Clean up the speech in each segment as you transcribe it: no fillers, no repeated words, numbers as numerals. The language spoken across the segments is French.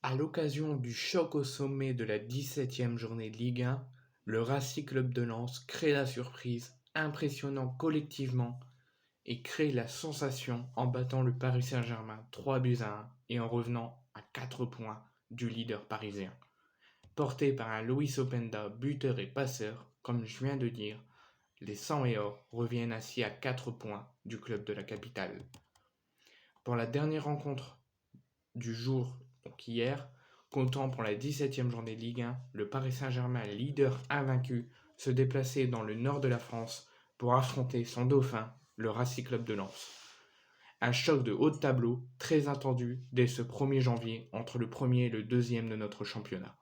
À l'occasion du choc au sommet de la 17e journée de Ligue 1, le Racing Club de Lens crée la surprise, impressionnant collectivement, et crée la sensation en battant le Paris Saint-Germain 3-1 et en revenant à 4 points du leader parisien. Porté par un Luis Openda buteur et passeur, comme je viens de dire, les 100 et or reviennent ainsi à 4 points du club de la capitale. Pour la dernière rencontre du jour, donc hier, comptant pour la 17e journée de Ligue 1, le Paris Saint-Germain, leader invaincu, se déplaçait dans le nord de la France pour affronter son dauphin, le Racing Club de Lens. Un choc de haut de tableau très attendu dès ce 1er janvier entre le premier et le deuxième de notre championnat.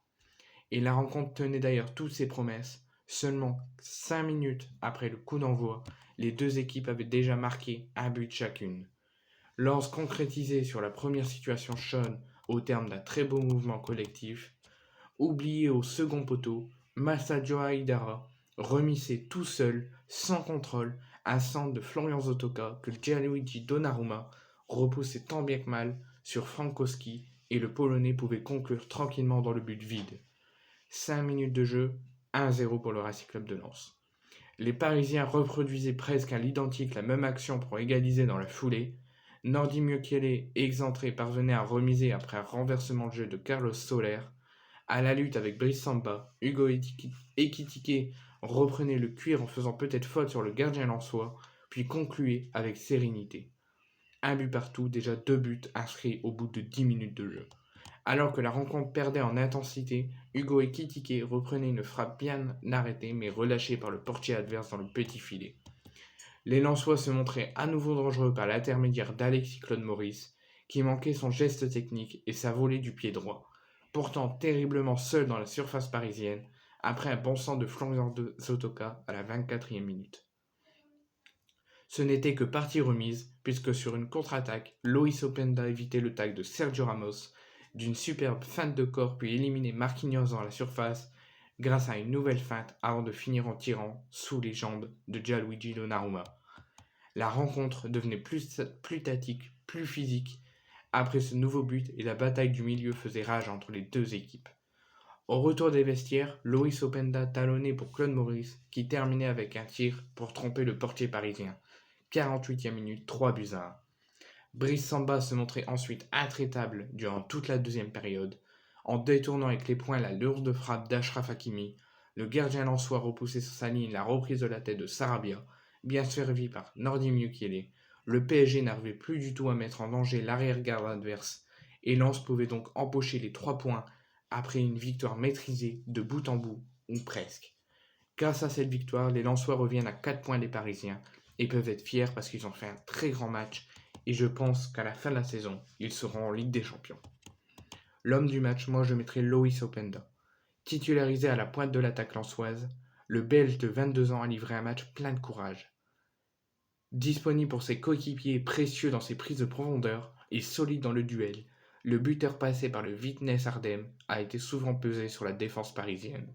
Et la rencontre tenait d'ailleurs toutes ses promesses. Seulement 5 minutes après le coup d'envoi, les deux équipes avaient déjà marqué un but chacune. Lens concrétisé sur la première situation Sean au terme d'un très beau mouvement collectif. Oublié au second poteau, Massadio Haidara remissait tout seul, sans contrôle, un centre de Florian Zotoka que Gianluigi Donnarumma repoussait tant bien que mal sur Frankowski et le Polonais pouvait conclure tranquillement dans le but vide. 5 minutes de jeu, 1-0 pour le Racing Club de Lens. Les Parisiens reproduisaient presque à l'identique la même action pour égaliser dans la foulée. Nordi Mukiele, excentré, parvenait à remiser après un renversement de jeu de Carlos Soler. À la lutte avec Brice Samba, Hugo Ekitike reprenait le cuir en faisant peut-être faute sur le gardien lensois, puis concluait avec sérénité. Un but partout, déjà 2 buts inscrits au bout de 10 minutes de jeu. Alors que la rencontre perdait en intensité, Hugo Ekitike reprenait une frappe bien arrêtée mais relâchée par le portier adverse dans le petit filet. Les Lensois se montraient à nouveau dangereux par l'intermédiaire d'Alexis Claude Maurice, qui manquait son geste technique et sa volée du pied droit, pourtant terriblement seul dans la surface parisienne, après un bon centre de Florian Zotoka à la 24e minute. Ce n'était que partie remise, puisque sur une contre-attaque, Loïs Openda évitait le tacle de Sergio Ramos, d'une superbe feinte de corps puis éliminer Marquinhos dans la surface, grâce à une nouvelle feinte avant de finir en tirant sous les jambes de Gianluigi Donnarumma. La rencontre devenait plus tactique, plus physique, après ce nouveau but et la bataille du milieu faisait rage entre les deux équipes. Au retour des vestiaires, Loïs Openda talonnait pour Claude Maurice, qui terminait avec un tir pour tromper le portier parisien. 48e minute, 3-1. Brice Samba se montrait ensuite intraitable durant toute la deuxième période, en détournant avec les poings la lourde frappe d'Achraf Hakimi. Le gardien lensois repoussait sur sa ligne la reprise de la tête de Sarabia, bien servi par Nordi Mukiele. Le PSG n'arrivait plus du tout à mettre en danger l'arrière-garde adverse, et Lens pouvait donc empocher les 3 points après une victoire maîtrisée de bout en bout, ou presque. Grâce à cette victoire, les Lensois reviennent à 4 points des Parisiens et peuvent être fiers parce qu'ils ont fait un très grand match et je pense qu'à la fin de la saison, ils seront en Ligue des Champions. L'homme du match, moi je mettrai Loïs Openda. Titularisé à la pointe de l'attaque lensoise, le Belge de 22 ans a livré un match plein de courage. Disponible pour ses coéquipiers, précieux dans ses prises de profondeur et solide dans le duel, le buteur passé par le Vitesse Arnhem a été souvent pesé sur la défense parisienne.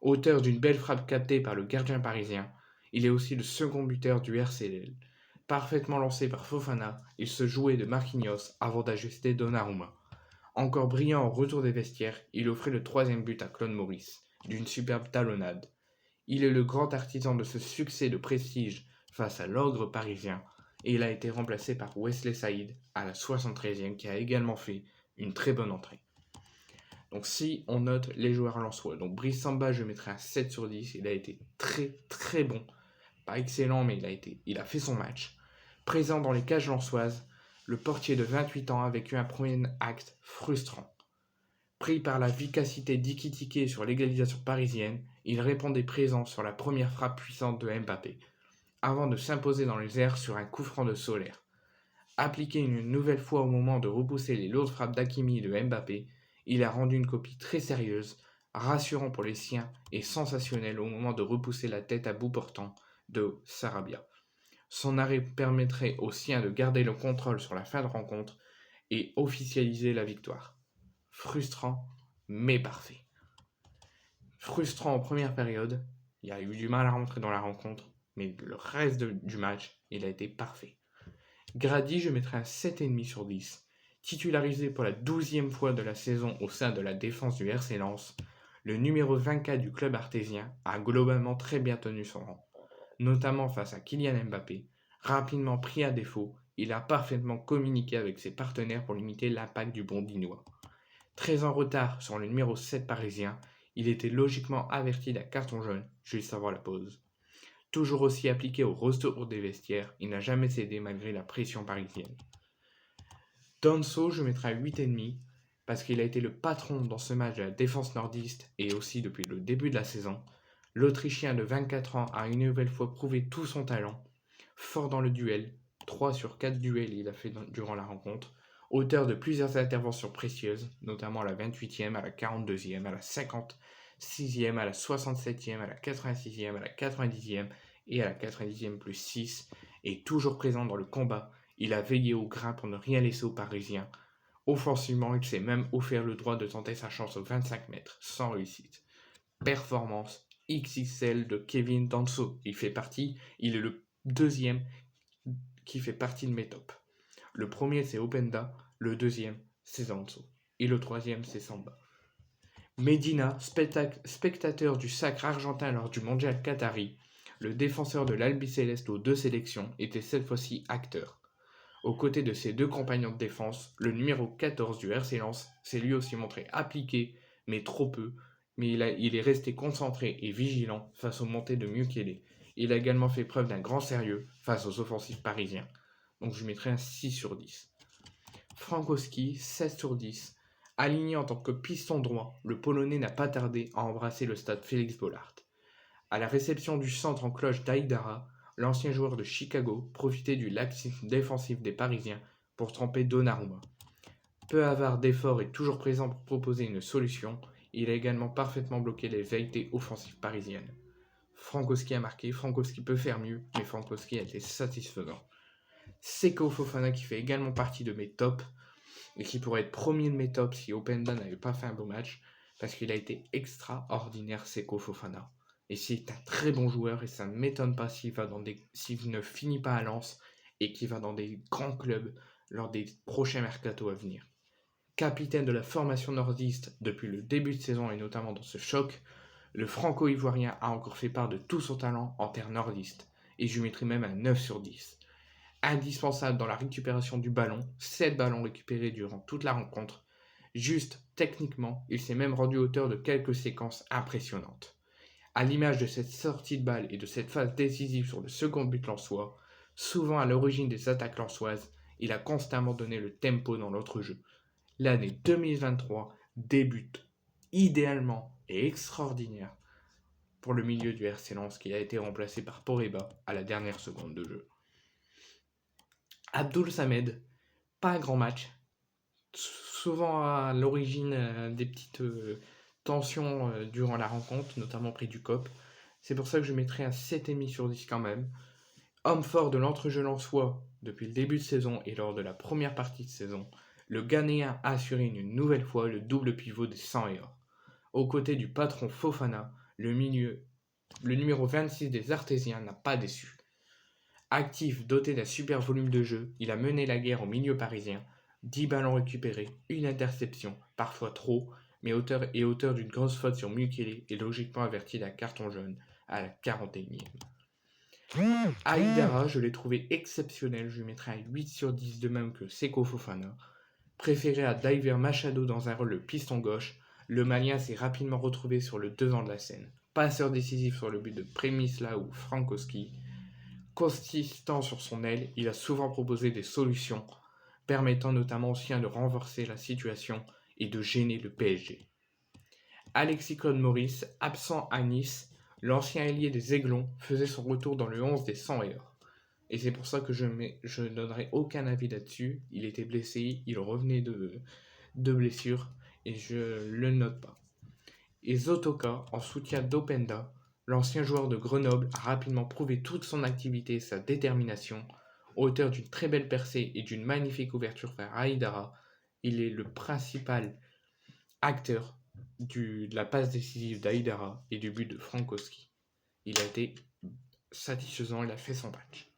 Auteur d'une belle frappe captée par le gardien parisien, il est aussi le second buteur du RCL. Parfaitement lancé par Fofana, il se jouait de Marquinhos avant d'ajuster Donnarumma. Encore brillant au retour des vestiaires, il offrait le 3e but à Claude Maurice, d'une superbe talonnade. Il est le grand artisan de ce succès de prestige face à l'ogre parisien, et il a été remplacé par Wesley Saïd à la 73e qui a également fait une très bonne entrée. Donc si on note les joueurs lensois, donc Brice Samba je mettrai un 7 sur 10, il a été très très bon, pas excellent mais il a fait son match. Présent dans les cages lensoises, le portier de 28 ans a vécu un premier acte frustrant. Pris par la vivacité d'Ikitike sur l'égalisation parisienne, il répondait présent sur la première frappe puissante de Mbappé, avant de s'imposer dans les airs sur un coup franc de Soler. Appliqué une nouvelle fois au moment de repousser les lourdes frappes d'Hakimi et de Mbappé, il a rendu une copie très sérieuse, rassurant pour les siens et sensationnel au moment de repousser la tête à bout portant de Sarabia. Son arrêt permettrait aux siens de garder le contrôle sur la fin de rencontre et officialiser la victoire. Frustrant, mais parfait. Frustrant en première période, il a eu du mal à rentrer dans la rencontre, mais le reste du match, il a été parfait. Grady, je mettrai un 7,5 sur 10. Titularisé pour la 12e fois de la saison au sein de la défense du RC Lens, le numéro 24 du club artésien a globalement très bien tenu son rang, notamment face à Kylian Mbappé. Rapidement pris à défaut, il a parfaitement communiqué avec ses partenaires pour limiter l'impact du Bondinois. Très en retard sur le numéro 7 parisien, il était logiquement averti d'un carton jaune juste avant la pause. Toujours aussi appliqué au retour des vestiaires, il n'a jamais cédé malgré la pression parisienne. Danso, je mettrai à 8,5 parce qu'il a été le patron dans ce match de la défense nordiste et aussi depuis le début de la saison. L'Autrichien de 24 ans a une nouvelle fois prouvé tout son talent, fort dans le duel, 3 sur 4 duels il a fait durant la rencontre, auteur de plusieurs interventions précieuses, notamment à la 28e, à la 42e, à la 56e, à la 67e, à la 86e, à la 90e et à la 90e plus 6, et toujours présent dans le combat. Il a veillé au grain pour ne rien laisser aux Parisiens. Offensivement, il s'est même offert le droit de tenter sa chance aux 25 mètres, sans réussite. Performance XXL de Kevin Danso. Il est le deuxième qui fait partie de mes tops. Le premier, c'est Openda, le deuxième, c'est Danso. Et le troisième, c'est Samba. Medina, spectateur du sacre argentin lors du mondial qatari, le défenseur de l'Albiceleste aux 2 sélections, était cette fois-ci acteur. Aux côtés de ses 2 compagnons de défense, le numéro 14 du RC Lens s'est lui aussi montré appliqué, mais trop peu, mais il est resté concentré et vigilant face aux montées de Mukiele. Il a également fait preuve d'un grand sérieux face aux offensifs parisiens. Donc je mettrai un 6 sur 10. Frankowski, 16 sur 10. Aligné en tant que piston droit, le Polonais n'a pas tardé à embrasser le stade Félix Bollaert. À la réception du centre en cloche d'Aïdara, l'ancien joueur de Chicago profitait du laxisme défensif des Parisiens pour tremper Donnarumma. Peu avare d'efforts et toujours présent pour proposer une solution, il a également parfaitement bloqué les velléités offensives parisiennes. Frankowski a marqué, Frankowski peut faire mieux, mais Frankowski a été satisfaisant. Seko Fofana qui fait également partie de mes tops, et qui pourrait être premier de mes tops si Openda n'avait pas fait un beau match, parce qu'il a été extraordinaire Seko Fofana. Et c'est un très bon joueur et ça ne m'étonne pas s'il ne finit pas à Lens et qu'il va dans des grands clubs lors des prochains mercatos à venir. Capitaine de la formation nordiste depuis le début de saison et notamment dans ce choc, le franco-ivoirien a encore fait part de tout son talent en terre nordiste et je lui mettrai même un 9 sur 10. Indispensable dans la récupération du ballon, 7 ballons récupérés durant toute la rencontre. Juste techniquement, il s'est même rendu auteur de quelques séquences impressionnantes. À l'image de cette sortie de balle et de cette phase décisive sur le second but lensois, souvent à l'origine des attaques lensoises, il a constamment donné le tempo dans l'autre jeu. L'année 2023 débute idéalement et extraordinaire pour le milieu du RC Lens qui a été remplacé par Poreba à la dernière seconde de jeu. Abdoul Samed, pas un grand match, souvent à l'origine des petites tensions durant la rencontre, notamment près du COP. C'est pour ça que je mettrai un 7,5 sur 10 quand même. Homme fort de l'entrejeu lensois depuis le début de saison et lors de la première partie de saison, le Ghanéen a assuré une nouvelle fois le double pivot des 100 et or. Aux côtés du patron Fofana, le numéro 26 des Artésiens n'a pas déçu. Actif, doté d'un super volume de jeu, il a mené la guerre au milieu parisien, 10 ballons récupérés, une interception, parfois trop, mais auteur d'une grosse faute sur Mukiele et logiquement averti d'un carton jaune à la 41e. Aïdara, je l'ai trouvé exceptionnel, je lui mettrai un 8 sur 10 de même que Seko Fofana. Préféré à Diver Machado dans un rôle de piston gauche, le Malien s'est rapidement retrouvé sur le devant de la scène. Passeur décisif sur le but de Premisla ou Frankowski. Consistant sur son aile, il a souvent proposé des solutions, permettant notamment aux siens de renverser la situation et de gêner le PSG. Alexis Claude Maurice, absent à Nice, l'ancien ailier des Aiglons faisait son retour dans le 11 des 100 et or. Et c'est pour ça que je ne donnerai aucun avis là-dessus. Il était blessé, il revenait de blessure et je le note pas. Et Zotoka, en soutien d'Openda, l'ancien joueur de Grenoble, a rapidement prouvé toute son activité et sa détermination. Auteur d'une très belle percée et d'une magnifique ouverture vers Aïdara, il est le principal acteur de la passe décisive d'Aïdara et du but de Frankowski. Il a été satisfaisant, il a fait son match.